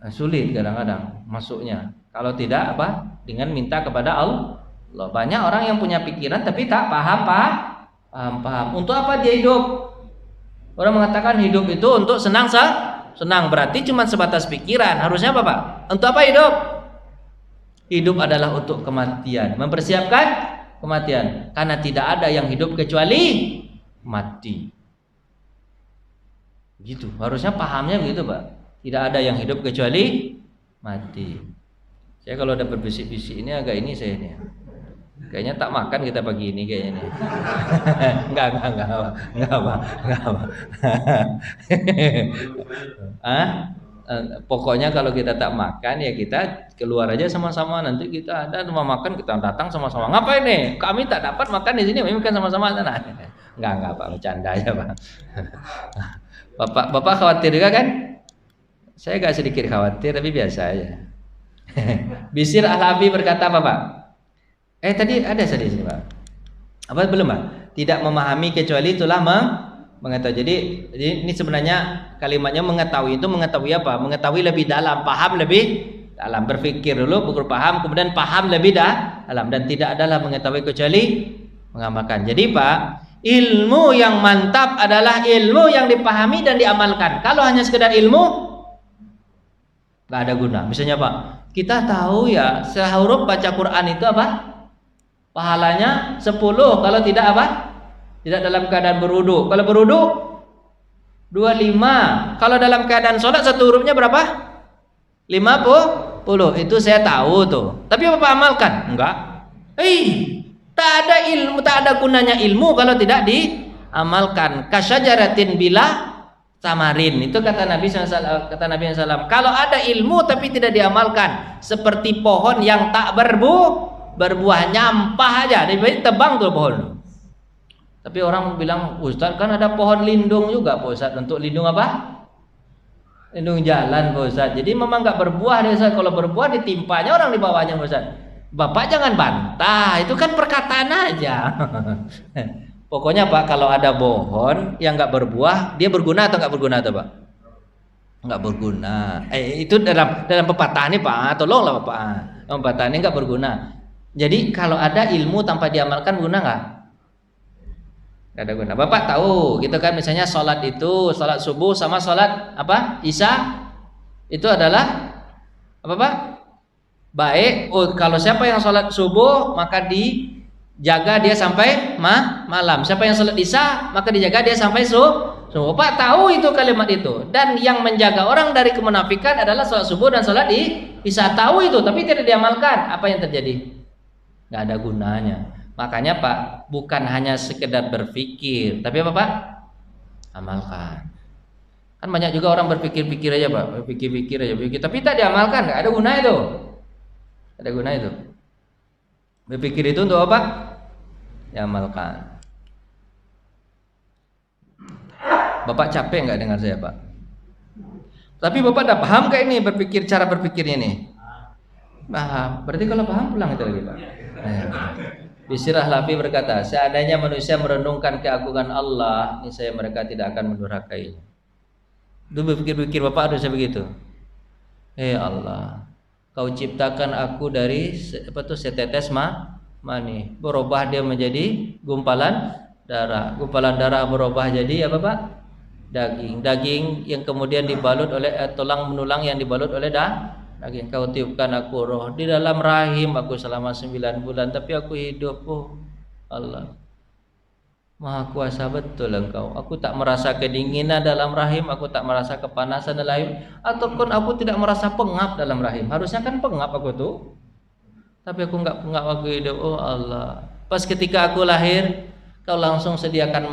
sulit kadang-kadang masuknya. Kalau tidak apa? Dengan minta kepada Allah. Banyak orang yang punya pikiran tapi tak paham paham. Untuk apa dia hidup? Orang mengatakan hidup itu untuk senang berarti cuma sebatas pikiran. Harusnya apa Pak? Untuk apa hidup? Hidup adalah untuk kematian, mempersiapkan kematian. Karena tidak ada yang hidup kecuali mati. Gitu. Harusnya pahamnya begitu, Pak. Tidak ada yang hidup kecuali mati. Saya kalau ada berbisik-bisik ini agak ini saya ini. Kayaknya tak makan kita pagi ini kayaknya. Enggak. Pokoknya kalau kita tak makan ya kita keluar aja sama-sama, nanti kita ada rumah makan kita datang sama-sama. Ngapain nih? Kami tak dapat makan di sini, kami makan sama-sama sana. Enggak Pak, bercanda aja Pak. Bapak khawatir juga kan? Saya agak sedikit khawatir tapi biasa aja. Bisir Al-Habi berkata apa Pak? Tadi ada di sini Pak. Apa belum Pak? Tidak memahami kecuali itulah mengetahui. Jadi ini sebenarnya kalimatnya mengetahui itu mengetahui apa? Mengetahui lebih dalam, paham lebih dalam. Berpikir dulu, baru paham, kemudian paham lebih dalam. Dan tidak adalah mengetahui kecuali mengamalkan. Jadi Pak, ilmu yang mantap adalah ilmu yang dipahami dan diamalkan. Kalau hanya sekedar ilmu, nggak ada guna. Misalnya Pak, kita tahu ya sehuruf baca Quran itu apa? Pahalanya 10. Kalau tidak apa? Tidak dalam keadaan berwudu. Kalau berwudu 25. Kalau dalam keadaan sholat satu hurufnya berapa? 50. Itu saya tahu tuh. Tapi Bapak amalkan? Enggak. Tak ada ilmu, tak ada gunanya ilmu kalau tidak diamalkan. Kasyajaratin bila samarin. Itu kata Nabi SAW. Kalau ada ilmu tapi tidak diamalkan, seperti pohon yang tak berbuah, nyampah aja, tebang tuh pohon. Tapi orang bilang, Ustaz kan ada pohon lindung juga Pak Ustaz. Untuk lindung apa? Lindung jalan Pak Ustaz. Jadi memang gak berbuah dia Ustaz. Kalau berbuah ditimpanya orang di bawahnya Pak Ustaz. Bapak jangan bantah, itu kan perkataan aja. Pokoknya Pak, kalau ada pohon yang gak berbuah, dia berguna atau gak berguna tuh Pak? Gak berguna. Itu dalam pepatah ini Pak, tolonglah Bapak. Pepatah ini gak berguna. Jadi kalau ada ilmu tanpa diamalkan guna nggak? Nggak ada guna. Bapak tahu gitu kan, misalnya sholat itu, sholat subuh sama sholat apa? Isya itu adalah apa Pak? Baik. Kalau siapa yang sholat subuh maka dijaga dia sampai malam. Siapa yang sholat isya maka dijaga dia sampai subuh. Bapak tahu itu kalimat itu. Dan yang menjaga orang dari kemunafikan adalah sholat subuh dan sholat isya. Tahu itu tapi tidak diamalkan. Apa yang terjadi? Nggak ada gunanya. Makanya Pak, bukan hanya sekedar berpikir, tapi apa Pak? Amalkan. Kan banyak juga orang berpikir-pikir aja Pak, berpikir aja, tapi tak diamalkan, nggak ada guna itu. Ada guna itu. Berpikir itu untuk apa? Diamalkan. Bapak capek nggak dengar saya Pak? Tapi Bapak udah paham nggak ini cara berpikirnya nih? Paham. Berarti kalau paham pulang itu lagi Pak. Bisir Al-Habi berkata, seandainya manusia merenungkan keagungan Allah, niscaya mereka tidak akan mendurhakainya. Itu berpikir Bapak harusnya begitu. Allah, Kau ciptakan aku dari setetes mani, berubah dia menjadi gumpalan darah berubah jadi apa Pak? Daging yang kemudian dibalut oleh tulang benulang yang dibalut oleh daging. Kau tiupkan aku roh di dalam rahim aku selama 9 bulan, tapi aku hidup. Allah, Maha kuasa betul Engkau. Aku tak merasa kedinginan dalam rahim, aku tak merasa kepanasan dalam rahim, ataupun aku tidak merasa pengap dalam rahim. Harusnya kan pengap aku tuh, tapi aku enggak pengap aku hidup. Allah, pas ketika aku lahir, Kau langsung sediakan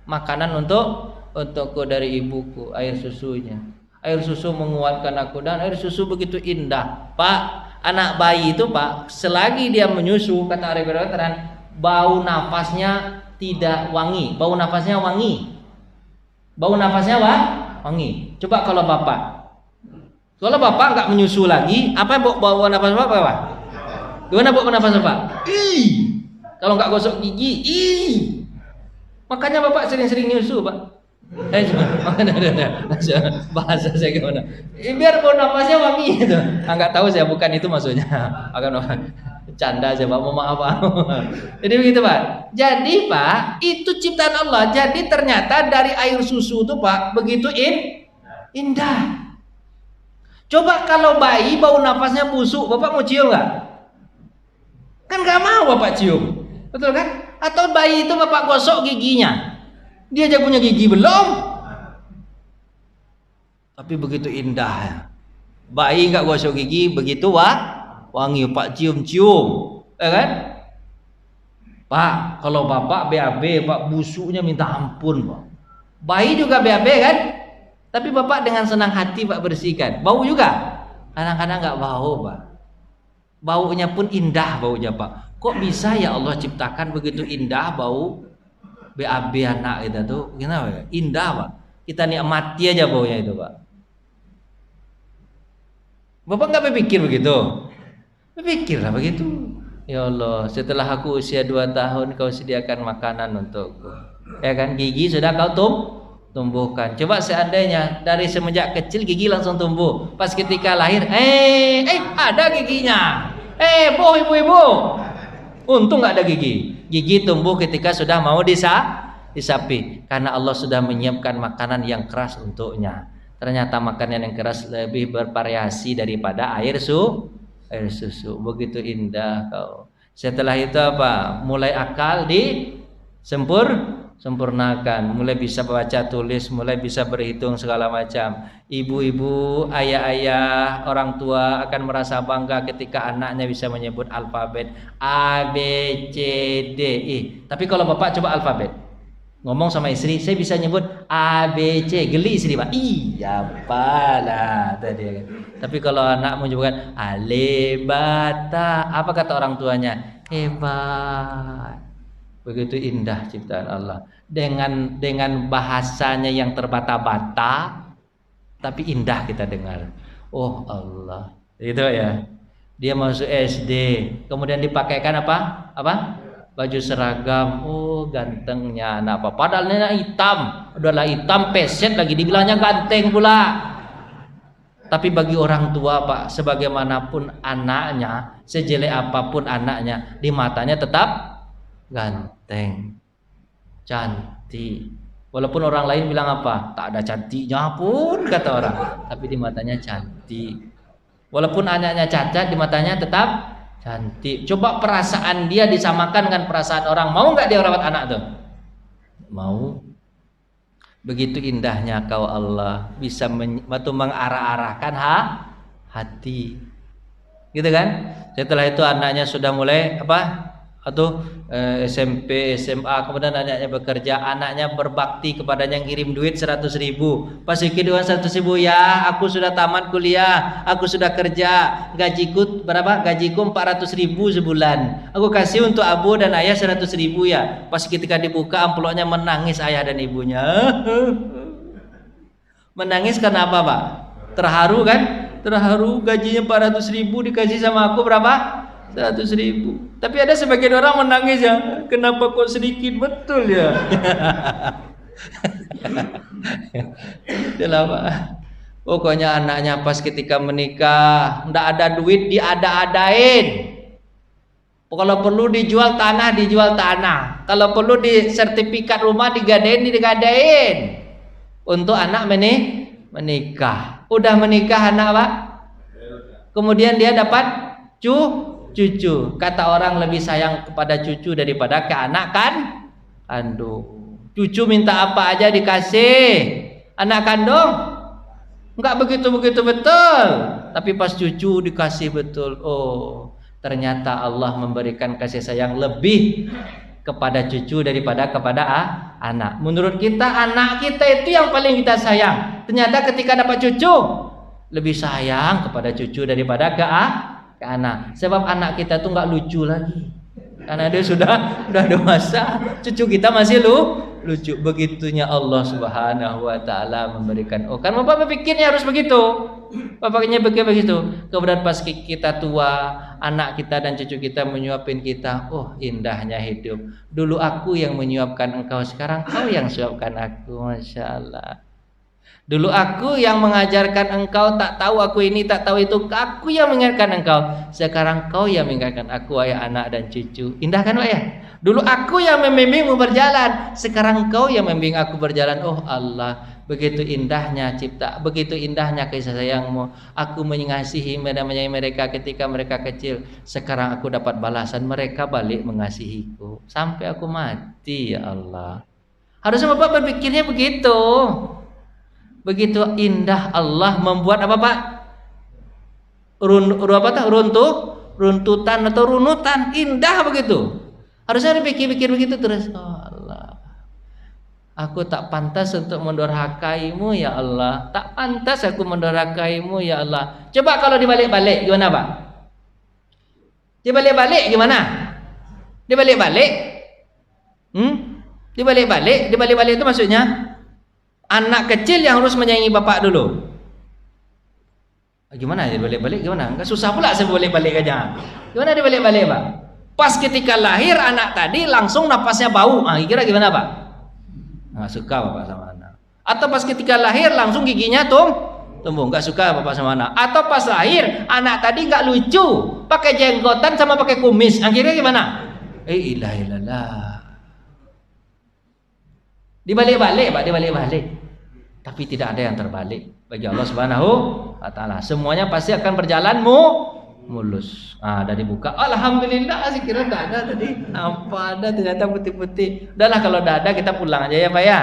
makanan untukku dari ibuku, air susunya. Air susu menguatkan aku, dan air susu begitu indah Pak. Anak bayi itu Pak, selagi dia menyusu, kata ahli kedokteran, bau nafasnya tidak wangi, bau nafasnya wangi. Coba kalau bapak nggak menyusu lagi, apa bau nafas bapak Pak? Gimana bau nafas Pak? Kalau nggak gosok gigi, Makanya bapak sering-sering nyusu pak. Bahasa saya gimana? Biar bau napasnya wangi gitu. Nggak tahu saya, bukan itu maksudnya. Akan canda aja pak, mau maaf pak. Jadi begitu pak. Jadi pak, itu ciptaan Allah. Jadi ternyata dari air susu itu pak begitu indah. Coba kalau bayi bau napasnya busuk, bapak mau cium nggak? Kan nggak mau bapak cium, betul kan? Atau bayi itu bapak gosok giginya, dia aja punya gigi belum, tapi begitu indah ya. Bayi nggak gosok gigi begitu wangi pak, cium-cium, ya kan? Pak, kalau bapak BAB, pak busuknya minta ampun pak. Bayi juga BAB kan? Tapi bapak dengan senang hati pak bersihkan. Bau juga? Kadang-kadang nggak bau pak. Baunya pun indah baunya pak. Kok bisa ya Allah ciptakan begitu indah bau BAB anak kita tuh? Kenapa ya? Indah pak. Kita nikmati aja baunya itu pak. Bapak nggak berpikir begitu? Berpikirlah begitu. Ya Allah, setelah aku usia 2 tahun kau sediakan makanan untukku. Ya kan, gigi sudah kau tumbuhkan. Coba seandainya dari semenjak kecil gigi langsung tumbuh. Pas ketika lahir, ada giginya. Bu, ibu. Untung nggak ada gigi. Gigi tumbuh ketika sudah mau disapi. Karena Allah sudah menyiapkan makanan yang keras untuknya. Ternyata makanan yang keras lebih bervariasi daripada air susu. Begitu indah kau. Setelah itu apa? Mulai akal sempurnakan, mulai bisa baca tulis, mulai bisa berhitung segala macam. Ibu-ibu, ayah-ayah, orang tua akan merasa bangga ketika anaknya bisa menyebut alfabet A, B, C, D, I. Tapi kalau bapak coba alfabet, ngomong sama istri, saya bisa nyebut A, B, C, geli istri pak. Iya apalah tadi. Tapi kalau anak menyebutkan Ale, Bata, apa kata orang tuanya? Hebat. Begitu indah ciptaan Allah, dengan bahasanya yang terbata-bata tapi indah kita dengar. Oh Allah, itu ya. Dia masuk SD, kemudian dipakaikan apa? Baju seragam. Oh gantengnya anak apa? Padahal nenek hitam, udahlah hitam peset lagi dibilangnya ganteng pula. Tapi bagi orang tua pak, sebagaimanapun anaknya, sejelek apapun anaknya, di matanya tetap ganteng, cantik. Walaupun orang lain bilang apa? Tak ada cantiknya pun kata orang, tapi di matanya cantik. Walaupun anaknya cacat, di matanya tetap cantik. Coba perasaan dia disamakan dengan perasaan orang, mau nggak dia rawat anak tuh? Mau. Begitu indahnya kau Allah, bisa mengarah-arahkan hati, gitu kan? Setelah itu anaknya sudah mulai SMP, SMA, kemudian anaknya bekerja, anaknya berbakti kepadanya, ngirim duit 100.000. Pas kirim 100.000, ya aku sudah tamat kuliah, aku sudah kerja, gajiku berapa? Gajiku 400.000 sebulan. Aku kasih untuk abu dan ayah 100.000 ya. Pas ketika dibuka amplopnya menangis ayah dan ibunya. Menangis karena apa pak? Terharu kan? Terharu, gajinya 400.000 dikasih sama aku berapa? 100.000. Tapi ada sebagian orang menangis ya, kenapa kok sedikit, betul ya. Itulah pak. Pokoknya anaknya pas ketika menikah, ndak ada duit diada-adain. Kalau perlu dijual tanah. Kalau perlu di sertifikat rumah digadain. Untuk anak menikah. Udah menikah anak pak. Kemudian dia dapat cucu. Kata orang lebih sayang kepada cucu daripada ke anak kandung. Cucu minta apa aja dikasih. Anak kandung enggak begitu betul. Tapi pas cucu dikasih betul. Oh, ternyata Allah memberikan kasih sayang lebih kepada cucu daripada kepada anak. Menurut kita anak kita itu yang paling kita sayang. Ternyata ketika dapat cucu lebih sayang kepada cucu daripada ke anak. Sebab anak kita tuh nggak lucu lagi, karena dia sudah dewasa. Cucu kita masih lucu. Begitunya Allah Subhanahu wa taala memberikan. Oh, kan Bapak berpikirnya harus begitu. Bapaknya begitu. Kemudian pas kita tua, anak kita dan cucu kita menyuapin kita. Oh, indahnya hidup. Dulu aku yang menyuapkan engkau, sekarang kau yang suapkan aku. Masya Allah. Dulu aku yang mengajarkan engkau, tak tahu aku ini, tak tahu itu. Aku yang mengingatkan engkau. Sekarang kau yang mengingatkan aku, wahai anak dan cucu. Indah kan Pak ya? Dulu aku yang membimbingmu berjalan, sekarang kau yang membimbing aku berjalan. Oh Allah, begitu indahnya cipta, begitu indahnya kasih sayangmu. Aku mengasihi mereka ketika mereka kecil. Sekarang aku dapat balasan, mereka balik mengasihiku sampai aku mati. Ya Allah, harusnya Bapak berpikirnya begitu. Begitu indah Allah membuat apa Pak? Runtutan atau runutan, indah begitu. Harusnya dipikir-pikir begitu terus. Oh Allah, aku tak pantas untuk mendurhakaimu ya Allah. Tak pantas aku mendurhakaimu ya Allah. Coba kalau dibalik-balik gimana Pak? Dibalik-balik gimana? Dibalik-balik? Dibalik-balik itu maksudnya anak kecil yang harus menyayangi bapak dulu. Gimana dibalik-balik gimana? Enggak susah pula saya balik-balik aja. Gimana dibalik-balik Pak? Pas ketika lahir anak tadi langsung napasnya bau. Kira gimana Pak? Nggak suka bapak sama anak. Atau pas ketika lahir langsung giginya tumbuh, nggak suka bapak sama anak. Atau pas lahir anak tadi nggak lucu, pakai jenggotan sama pakai kumis. Akhirnya gimana? Ilah. Dibalik-balik Pak, dibalik-balik. Tapi tidak ada yang terbalik bagi Allah Subhanahu wa taala. Semuanya pasti akan berjalan mulus. Dari buka, alhamdulillah, saya kira enggak ada tadi. Apa ada, ternyata putih-putih. Udahlah kalau enggak ada kita pulang aja ya Pak ya.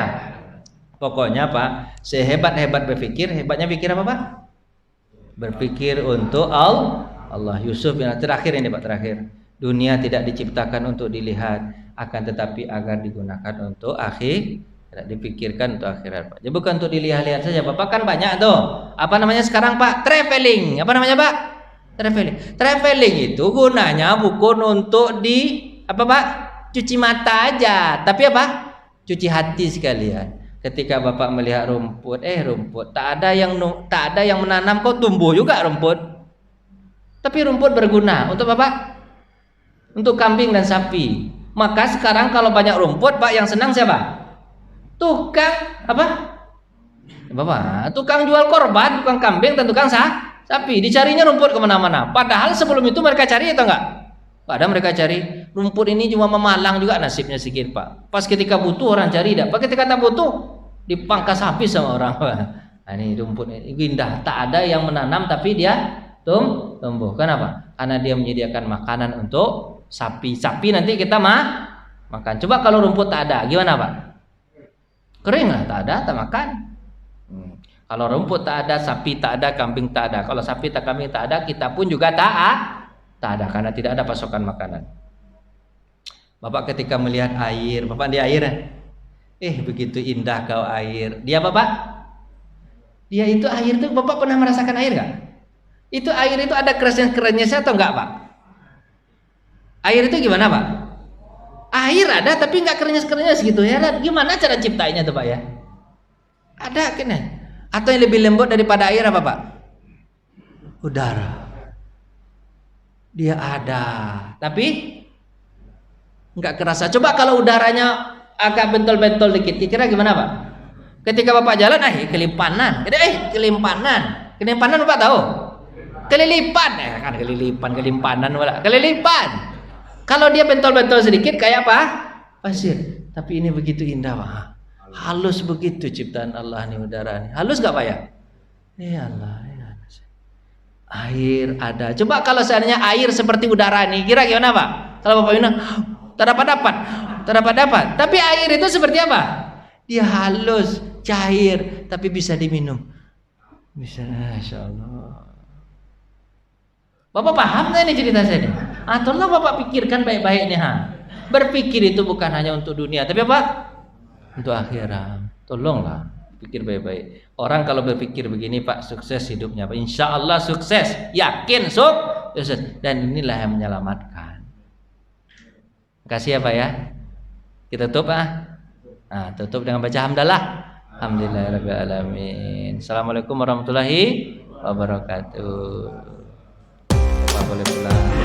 Pokoknya Pak, sehebat-hebat berpikir, hebatnya pikir apa Pak? Berpikir untuk Allah. Yusuf yang terakhir ini Pak, terakhir. Dunia tidak diciptakan untuk dilihat, akan tetapi agar digunakan untuk tidak dipikirkan untuk akhirat Pak. Jadi bukan untuk dilihat-lihat saja. Bapak kan banyak tuh. Apa namanya sekarang Pak? Traveling. Apa namanya Pak? Traveling itu gunanya bukan untuk apa Pak? Cuci mata aja, tapi apa? Cuci hati sekalian. Ketika Bapak melihat rumput tak ada yang menanam, kok tumbuh juga rumput. Tapi rumput berguna untuk Bapak? Untuk kambing dan sapi. Maka sekarang kalau banyak rumput Pak, yang senang siapa? Tukang apa? Bapak, tukang jual korban, tukang kambing dan tukang sapi, dicarinya rumput kemana-mana. Padahal sebelum itu mereka cari atau enggak? Padahal mereka cari rumput ini cuma memalang juga nasibnya sedikit Pak. Pas ketika butuh orang cari tidak. Pas ketika tak butuh dipangkas habis sama orang. Ini rumput ini indah. Tak ada yang menanam tapi dia tumbuh. Kenapa? Karena dia menyediakan makanan untuk sapi. Sapi nanti kita makan. Coba kalau rumput tak ada, gimana Pak? Kering lah, tak ada, tak makan. Kalau rumput tak ada, sapi tak ada, kambing tak ada. Kalau sapi tak, kambing tak ada, kita pun juga tak ada karena tidak ada pasokan makanan. Bapak ketika melihat air, Bapak di air, begitu indah kau air. Dia apa Pak? Dia itu air itu, Bapak pernah merasakan air nggak? Itu air itu ada kerennya atau enggak Pak? Air itu gimana Pak? Air ada tapi nggak kerennya segitu ya. Gimana cara ciptainya tuh Pak ya? Ada kan? Atau yang lebih lembut daripada air apa Pak? Udara. Dia ada, tapi nggak kerasa. Coba kalau udaranya agak bentol-bentol dikit, kira gimana Pak? Ketika Bapak jalan, kelimpanan. Kelimpanan Bapak tahu? Kelilipan, kan kelimpanan wala. Kelilipan. Kalau dia bentol-bentol sedikit kayak apa? Pasir. Tapi ini begitu indah Pak. Halus begitu ciptaan Allah nih udara nih. Halus gak Pak ya? Ya Allah, ya Allah. Air ada. Coba kalau seandainya air seperti udara nih, kira gimana Pak? Kalau Bapak bilang, tak dapat. Tapi air itu seperti apa? Dia halus, cair, tapi bisa diminum. Bisa, Masya Allah. Bapak paham nggak ini cerita saya ini? Tolong Bapak pikirkan baik-baik nih Berpikir itu bukan hanya untuk dunia, tapi apa? Untuk akhirat. Tolonglah pikir baik-baik. Orang kalau berpikir begini Pak, sukses hidupnya Pak. Insya Allah sukses, yakin sukses. Dan inilah yang menyelamatkan. Kasih ya Pak ya. Kita tutup Nah, tutup dengan baca hamdalah. Alhamdulillahirabbil alamin. Assalamualaikum warahmatullahi wabarakatuh. Bapak boleh pulang.